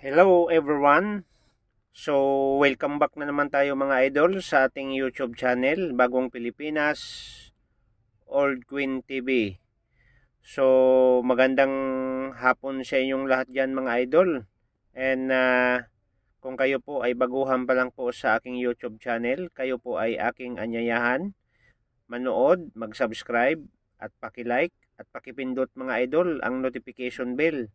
Hello everyone! So, welcome back na naman tayo mga idol sa ating YouTube channel, Bagong Pilipinas, Old Queen TV. So, magandang hapon sa inyong lahat dyan mga idol. And kung kayo po ay baguhan pa lang po sa aking YouTube channel, kayo po ay aking anyayahan, manood, mag-subscribe, at paki-like, at pakipindot mga idol ang notification bell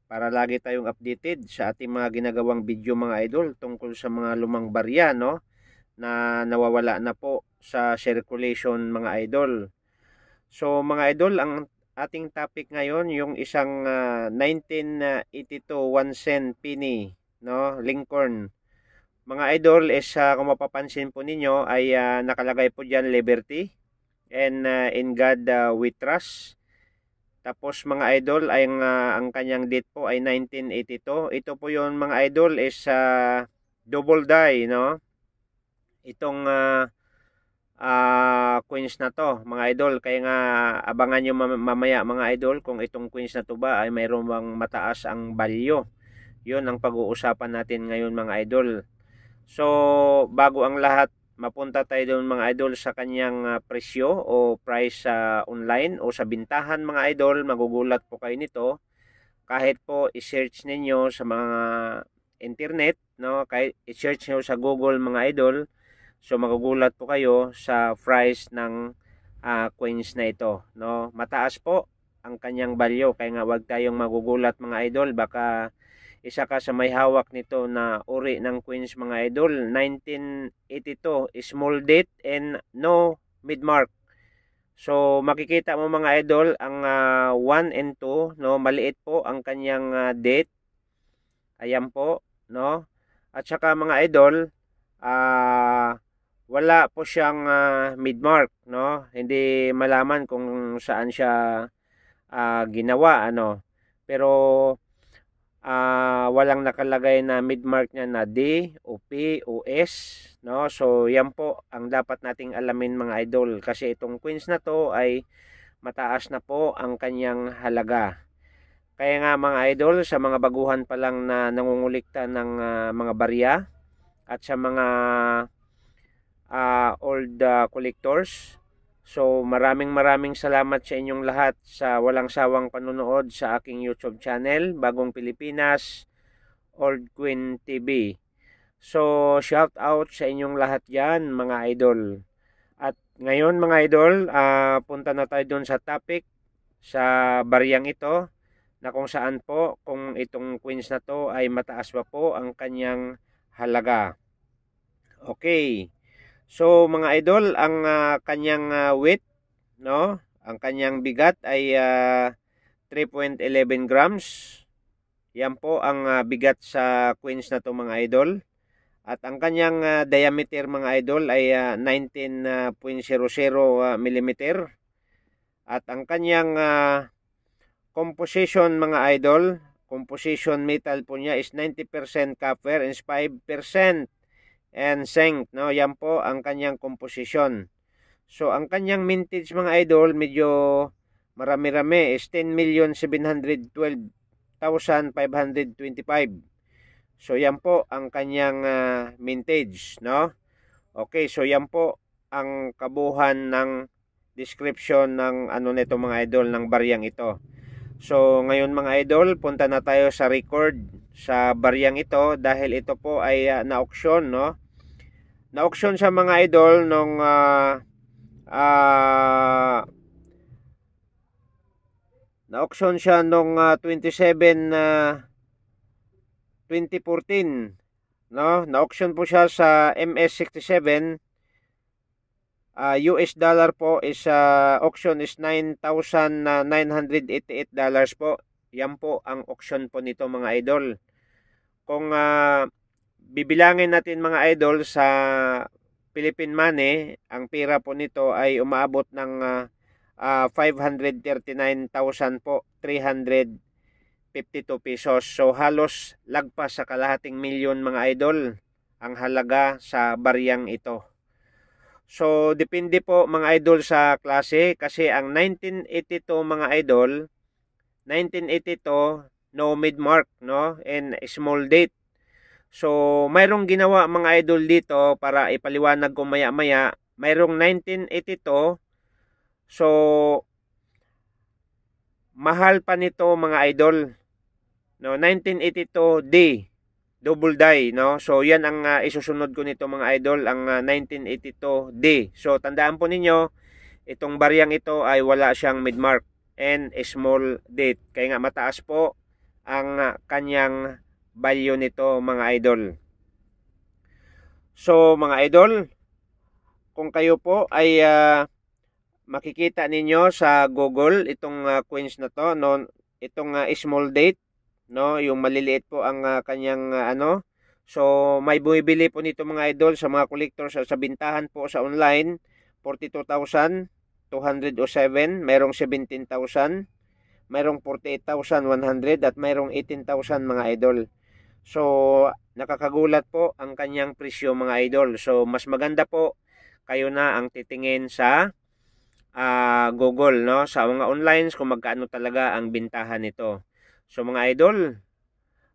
para lagi tayong updated sa ating mga ginagawang video mga idol tungkol sa mga lumang barya na nawawala na po sa circulation mga idol. So mga idol, ang ating topic ngayon yung isang 1982 1 cent penny, Lincoln. Mga idol is kung mapapansin po ninyo ay nakalagay po diyan Liberty and In God We Trust. Tapos mga idol ay ang kanyang date po ay 1982. Ito po yon mga idol is double die, Itong coins na to mga idol. Kaya nga abangan nyo mamaya mga idol kung itong coins na to ba ay mayroon bang mataas ang value. Yun ang pag-uusapan natin ngayon mga idol. So bago ang lahat, mapunta tayo doon mga idol sa kanyang presyo o price sa online o sa bintahan mga idol. Magugulat po kayo nito kahit po i-search ninyo sa mga internet, kahit i-search nyo sa Google mga idol. So magugulat po kayo sa price ng coins na ito, Mataas po ang kanyang value, kaya nga wag tayong magugulat mga idol. Baka isa ka sa may hawak nito na uri ng coins mga idol. 1982, small date and no mid-mark. So makikita mo mga idol ang 1 and 2, maliit po ang kanyang date. Ayan po, At saka mga idol, wala po siyang mid-mark, Hindi malaman kung saan siya ginawa, Pero walang nakalagay na mid-mark niya na D o P o S, So yan po ang dapat nating alamin mga idol, kasi itong coins na to ay mataas na po ang kanyang halaga. Kaya nga mga idol, sa mga baguhan pa lang na nangungulikta ng mga barya at sa mga old collectors, so maraming salamat sa inyong lahat sa walang sawang panonood sa aking YouTube channel, Bagong Pilipinas, Old Queen TV. So shout out sa inyong lahat yan mga idol. At ngayon mga idol, punta na tayo doon sa topic, sa bariyang ito, na kung saan po kung itong coins na to ay mataas pa po ang kanyang halaga. Okay. So mga idol, ang kanyang weight, ang kanyang bigat ay 3.11 grams. Yan po ang bigat sa coins na to mga idol. At ang kanyang diameter mga idol ay 19.00 mm. At ang kanyang composition mga idol, composition metal po niya is 90% copper and 5% and zinc, Yan po ang kanyang composition. So ang kanyang mintage mga idol, medyo marami-rami, is 10,712,525. So yan po ang kanyang mintage, Okay, so yan po ang kabuuan ng description ng nito mga idol, ng baryang ito. So ngayon mga idol, punta na tayo sa record sa baryang ito, dahil ito po ay na-auction, Na-auction sa mga idol nung na-auction siya nung 2014, Na-auction po siya sa MS67. US dollar po is auction is $9,988 po. Yan po ang auction po nito mga idol. Kung bibilangin natin mga idol sa Philippine money, ang pera po nito ay umaabot ng 539,000 po, 352 pesos. So halos lagpas sa kalahating milyon mga idol ang halaga sa baryang ito. So depende po mga idol sa klase, kasi ang 1982 mga idol, 1982 no mid-mark, no, and small date. So, mayroong ginawa mga idol dito para ipaliwanag ko maya-maya. Mayroong 1982. So, mahal pa nito mga idol. No, 1982D. Double die, no? So, yan ang isusunod ko nito mga idol, ang 1982D. So, tandaan po ninyo, itong bariyang ito ay wala siyang mid-mark and small date. Kaya nga mataas po ang kanyang value nito mga idol. So, mga idol, kung kayo po ay makikita ninyo sa Google itong coins na to, no? Itong small date, no, yung maliliit po ang kanyang ano. So may bumibili po nito mga idol sa mga collectors sa bintahan po sa online, 42,207, mayroong 17,000, mayroong 48,100 at mayroong 18,000 mga idol. So nakakagulat po ang kanyang presyo mga idol. So mas maganda po kayo na ang titingin sa Google, no, sa mga online kung magkano talaga ang bintahan nito. So mga idol,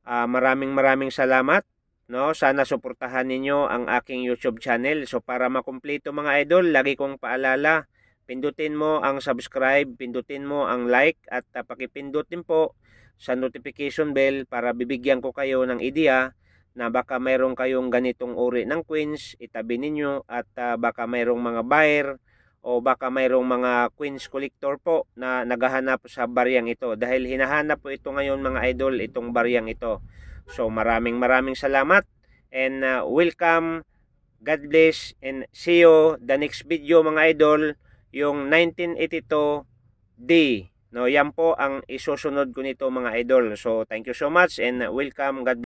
maraming salamat, no. Sana suportahan ninyo ang aking YouTube channel. So para makumpleto mga idol, lagi kong paalala, pindutin mo ang subscribe, pindutin mo ang like at pakipindutin po sa notification bell para bibigyan ko kayo ng idea na baka mayroong kayong ganitong uri ng coins, itabi ninyo at baka mayroong mga buyer o baka mayroong mga coins collector po na naghahanap sa bariyang ito. Dahil hinahanap po ito ngayon mga idol, itong bariyang ito. So maraming salamat and welcome. God bless and see you the next video mga idol, yung 1982D. No, yan po ang isusunod ko nito mga idol. So thank you so much and welcome. God bless.